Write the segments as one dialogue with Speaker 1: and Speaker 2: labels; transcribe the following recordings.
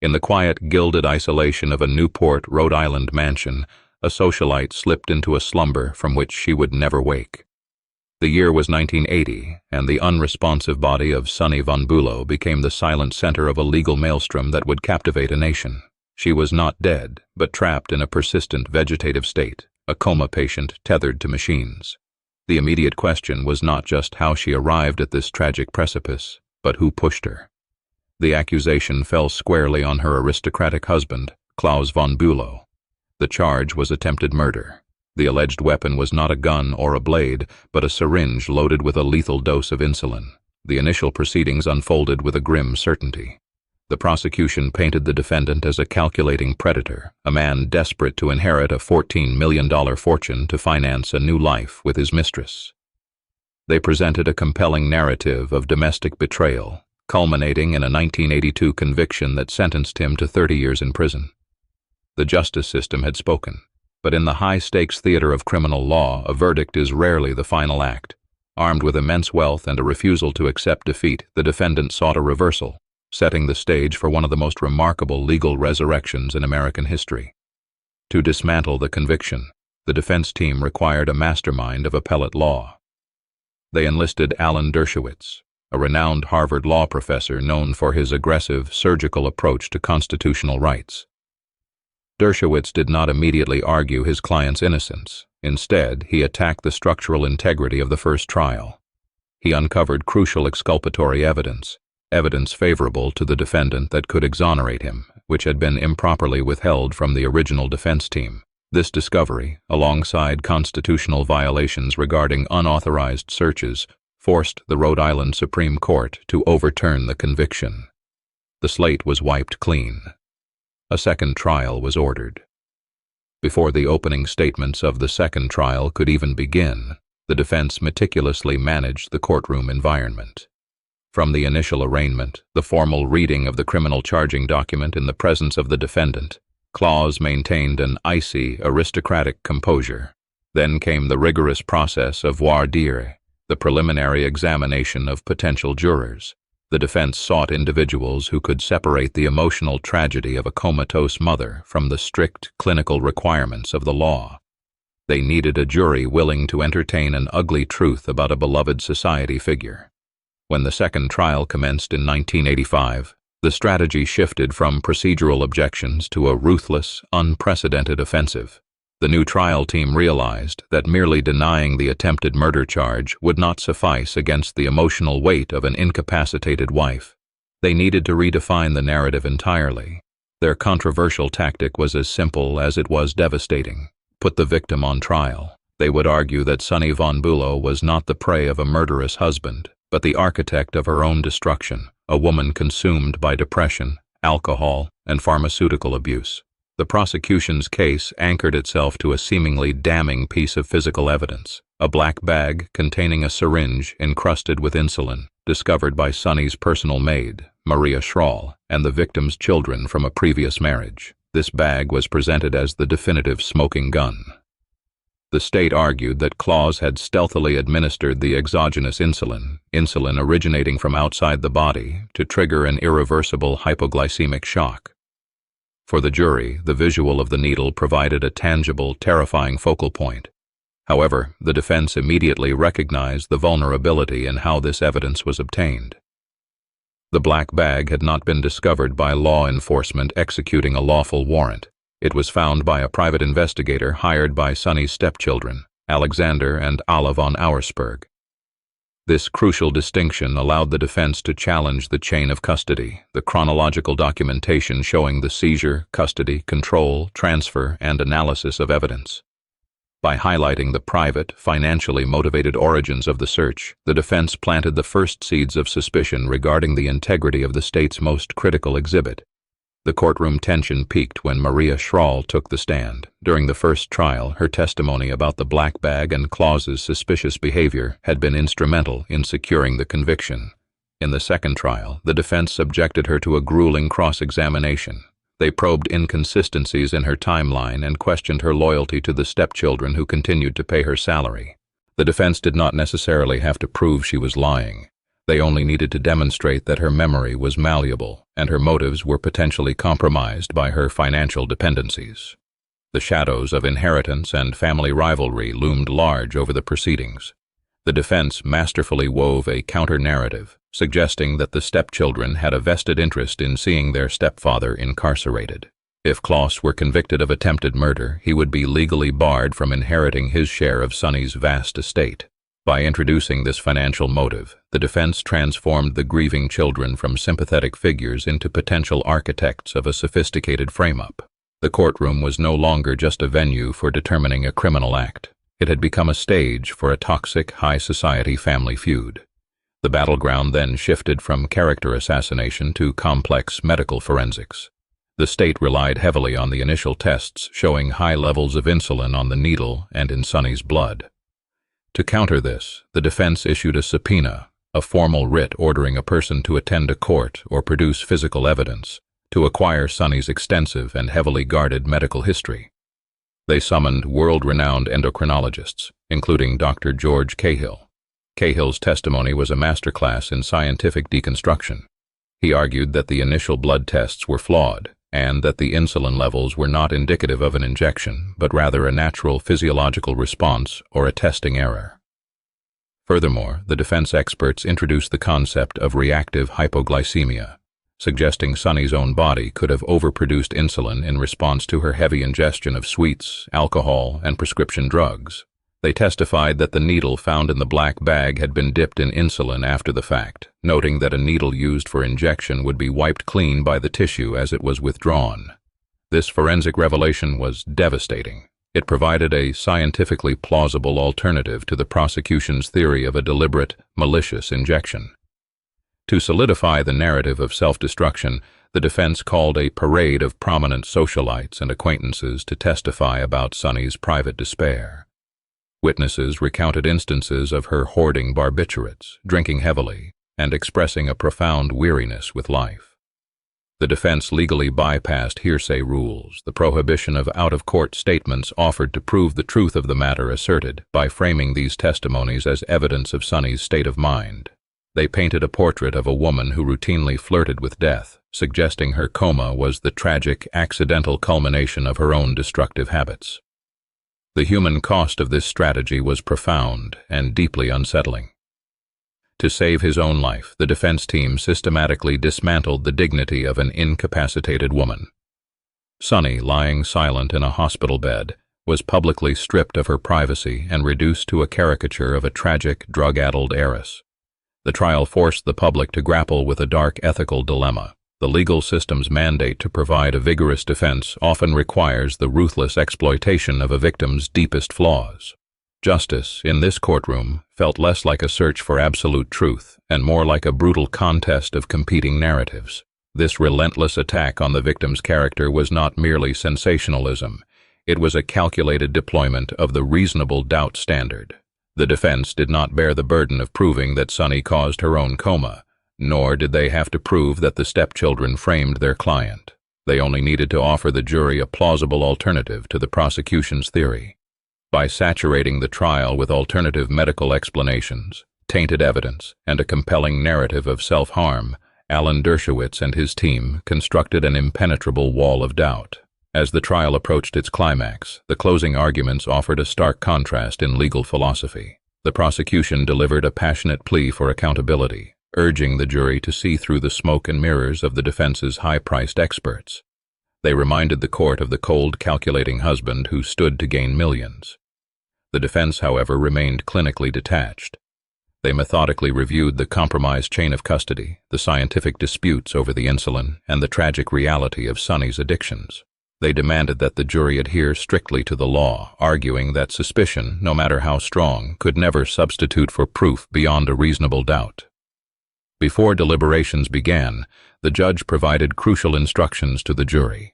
Speaker 1: In the quiet, gilded isolation of a Newport, Rhode Island mansion, a socialite slipped into a slumber from which she would never wake. The year was 1980, and the unresponsive body of Claus von Bülow became the silent center of a legal maelstrom that would captivate a nation. She was not dead, but trapped in a persistent vegetative state, a coma patient tethered to machines. The immediate question was not just how she arrived at this tragic precipice, but who pushed her. The accusation fell squarely on her aristocratic husband, Claus von Bülow. The charge was attempted murder. The alleged weapon was not a gun or a blade, but a syringe loaded with a lethal dose of insulin. The initial proceedings unfolded with a grim certainty. The prosecution painted the defendant as a calculating predator, a man desperate to inherit a $14 million fortune to finance a new life with his mistress. They presented a compelling narrative of domestic betrayal, culminating in a 1982 conviction that sentenced him to 30 years in prison. The justice system had spoken. But in the high-stakes theater of criminal law, a verdict is rarely the final act. Armed with immense wealth and a refusal to accept defeat, the defendant sought a reversal, setting the stage for one of the most remarkable legal resurrections in American history. To dismantle the conviction, the defense team required a mastermind of appellate law. They enlisted Alan Dershowitz, a renowned Harvard law professor known for his aggressive, surgical approach to constitutional rights. Dershowitz did not immediately argue his client's innocence. Instead, he attacked the structural integrity of the first trial. He uncovered crucial exculpatory evidence favorable to the defendant that could exonerate him, which had been improperly withheld from the original defense team. This discovery, alongside constitutional violations regarding unauthorized searches, forced the Rhode Island Supreme Court to overturn the conviction. The slate was wiped clean. A second trial was ordered. Before the opening statements of the second trial could even begin, the defense meticulously managed the courtroom environment. From the initial arraignment, the formal reading of the criminal charging document in the presence of the defendant, Claus maintained an icy, aristocratic composure. Then came the rigorous process of voir dire, the preliminary examination of potential jurors. The defense sought individuals who could separate the emotional tragedy of a comatose mother from the strict clinical requirements of the law. They needed a jury willing to entertain an ugly truth about a beloved society figure. When the second trial commenced in 1985, the strategy shifted from procedural objections to a ruthless, unprecedented offensive. The new trial team realized that merely denying the attempted murder charge would not suffice against the emotional weight of an incapacitated wife. They needed to redefine the narrative entirely. Their controversial tactic was as simple as it was devastating. Put the victim on trial. They would argue that Claus von Bülow was not the prey of a murderous husband, but the architect of her own destruction, a woman consumed by depression, alcohol, and pharmaceutical abuse. The prosecution's case anchored itself to a seemingly damning piece of physical evidence, a black bag containing a syringe encrusted with insulin, discovered by Sonny's personal maid, Maria Schrahl, and the victim's children from a previous marriage. This bag was presented as the definitive smoking gun. The state argued that Claus had stealthily administered the exogenous insulin originating from outside the body, to trigger an irreversible hypoglycemic shock. For the jury, the visual of the needle provided a tangible, terrifying focal point. However, the defense immediately recognized the vulnerability in how this evidence was obtained. The black bag had not been discovered by law enforcement executing a lawful warrant. It was found by a private investigator hired by Sonny's stepchildren, Alexander and Alla von Auersperg. This crucial distinction allowed the defense to challenge the chain of custody, the chronological documentation showing the seizure, custody, control, transfer, and analysis of evidence. By highlighting the private, financially motivated origins of the search, the defense planted the first seeds of suspicion regarding the integrity of the state's most critical exhibit. The courtroom tension peaked when Maria Schrahl took the stand. During the first trial, her testimony about the black bag and Claus's suspicious behavior had been instrumental in securing the conviction. In the second trial, the defense subjected her to a grueling cross-examination. They probed inconsistencies in her timeline and questioned her loyalty to the stepchildren who continued to pay her salary. The defense did not necessarily have to prove she was lying. They only needed to demonstrate that her memory was malleable and her motives were potentially compromised by her financial dependencies. The shadows of inheritance and family rivalry loomed large over the proceedings. The defense masterfully wove a counter-narrative, suggesting that the stepchildren had a vested interest in seeing their stepfather incarcerated. If Claus were convicted of attempted murder, he would be legally barred from inheriting his share of Sonny's vast estate. By introducing this financial motive, the defense transformed the grieving children from sympathetic figures into potential architects of a sophisticated frame-up. The courtroom was no longer just a venue for determining a criminal act. It had become a stage for a toxic, high-society family feud. The battleground then shifted from character assassination to complex medical forensics. The state relied heavily on the initial tests showing high levels of insulin on the needle and in Sonny's blood. To counter this, the defense issued a subpoena, a formal writ ordering a person to attend a court or produce physical evidence, to acquire Sonny's extensive and heavily guarded medical history. They summoned world-renowned endocrinologists, including Dr. George Cahill. Cahill's testimony was a masterclass in scientific deconstruction. He argued that the initial blood tests were flawed, and that the insulin levels were not indicative of an injection, but rather a natural physiological response or a testing error. Furthermore, the defense experts introduced the concept of reactive hypoglycemia, suggesting Sonny's own body could have overproduced insulin in response to her heavy ingestion of sweets, alcohol, and prescription drugs. They testified that the needle found in the black bag had been dipped in insulin after the fact, noting that a needle used for injection would be wiped clean by the tissue as it was withdrawn. This forensic revelation was devastating. It provided a scientifically plausible alternative to the prosecution's theory of a deliberate, malicious injection. To solidify the narrative of self-destruction, the defense called a parade of prominent socialites and acquaintances to testify about Sonny's private despair. Witnesses recounted instances of her hoarding barbiturates, drinking heavily, and expressing a profound weariness with life. The defense legally bypassed hearsay rules, the prohibition of out-of-court statements offered to prove the truth of the matter asserted, by framing these testimonies as evidence of Sonny's state of mind. They painted a portrait of a woman who routinely flirted with death, suggesting her coma was the tragic, accidental culmination of her own destructive habits. The human cost of this strategy was profound and deeply unsettling. To save his own life, the defense team systematically dismantled the dignity of an incapacitated woman. Sonny, lying silent in a hospital bed, was publicly stripped of her privacy and reduced to a caricature of a tragic, drug-addled heiress. The trial forced the public to grapple with a dark ethical dilemma. The legal system's mandate to provide a vigorous defense often requires the ruthless exploitation of a victim's deepest flaws. Justice, in this courtroom, felt less like a search for absolute truth and more like a brutal contest of competing narratives. This relentless attack on the victim's character was not merely sensationalism. It was a calculated deployment of the reasonable doubt standard. The defense did not bear the burden of proving that Sonny caused her own coma, nor did they have to prove that the stepchildren framed their client. They only needed to offer the jury a plausible alternative to the prosecution's theory. By saturating the trial with alternative medical explanations, tainted evidence, and a compelling narrative of self-harm, Alan Dershowitz and his team constructed an impenetrable wall of doubt. As the trial approached its climax, the closing arguments offered a stark contrast in legal philosophy. The prosecution delivered a passionate plea for accountability, urging the jury to see through the smoke and mirrors of the defense's high-priced experts. They reminded the court of the cold, calculating husband who stood to gain millions. The defense, however, remained clinically detached. They methodically reviewed the compromised chain of custody, the scientific disputes over the insulin, and the tragic reality of Sonny's addictions. They demanded that the jury adhere strictly to the law, arguing that suspicion, no matter how strong, could never substitute for proof beyond a reasonable doubt. Before deliberations began, the judge provided crucial instructions to the jury.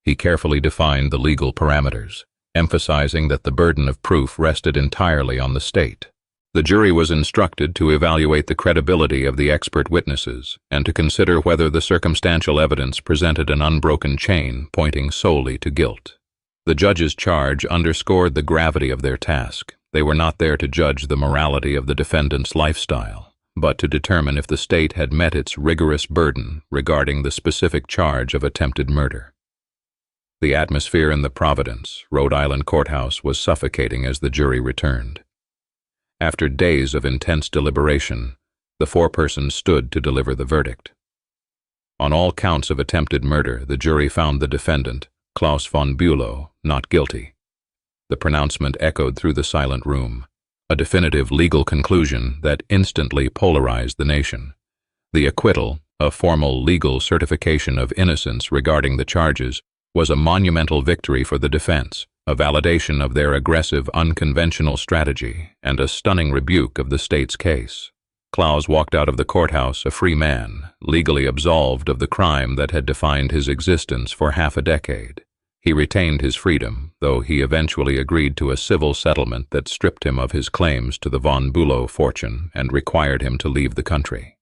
Speaker 1: He carefully defined the legal parameters, emphasizing that the burden of proof rested entirely on the state. The jury was instructed to evaluate the credibility of the expert witnesses and to consider whether the circumstantial evidence presented an unbroken chain pointing solely to guilt. The judge's charge underscored the gravity of their task. They were not there to judge the morality of the defendant's lifestyle, but to determine if the state had met its rigorous burden regarding the specific charge of attempted murder. The atmosphere in the Providence, Rhode Island courthouse was suffocating as the jury returned. After days of intense deliberation, the four persons stood to deliver the verdict. On all counts of attempted murder, the jury found the defendant, Claus von Bülow, not guilty. The pronouncement echoed through the silent room, a definitive legal conclusion that instantly polarized the nation. The acquittal, a formal legal certification of innocence regarding the charges, was a monumental victory for the defense, a validation of their aggressive, unconventional strategy, and a stunning rebuke of the state's case. Claus walked out of the courthouse a free man, legally absolved of the crime that had defined his existence for half a decade. He retained his freedom, though he eventually agreed to a civil settlement that stripped him of his claims to the von Bülow fortune and required him to leave the country.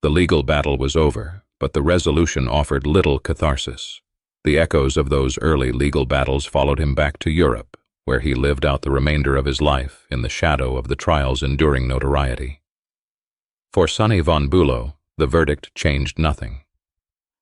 Speaker 1: The legal battle was over, but the resolution offered little catharsis. The echoes of those early legal battles followed him back to Europe, where he lived out the remainder of his life in the shadow of the trial's enduring notoriety. For Sonny von Bülow, the verdict changed nothing.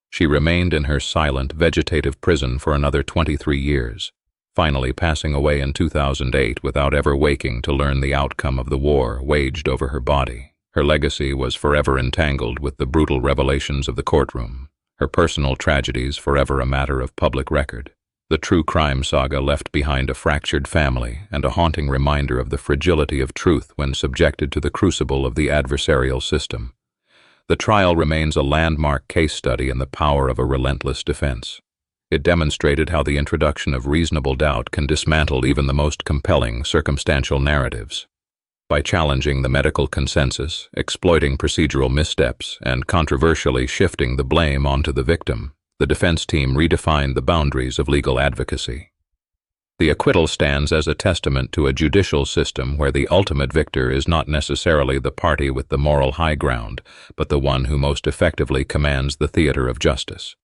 Speaker 1: She remained in her silent, vegetative prison for another 23 years, finally passing away in 2008 without ever waking to learn the outcome of the war waged over her body. Her legacy was forever entangled with the brutal revelations of the courtroom, her personal tragedies forever a matter of public record. The true crime saga left behind a fractured family and a haunting reminder of the fragility of truth when subjected to the crucible of the adversarial system. The trial remains a landmark case study in the power of a relentless defense. It demonstrated how the introduction of reasonable doubt can dismantle even the most compelling circumstantial narratives. By challenging the medical consensus, exploiting procedural missteps, and controversially shifting the blame onto the victim, the defense team redefined the boundaries of legal advocacy. The acquittal stands as a testament to a judicial system where the ultimate victor is not necessarily the party with the moral high ground, but the one who most effectively commands the theater of justice.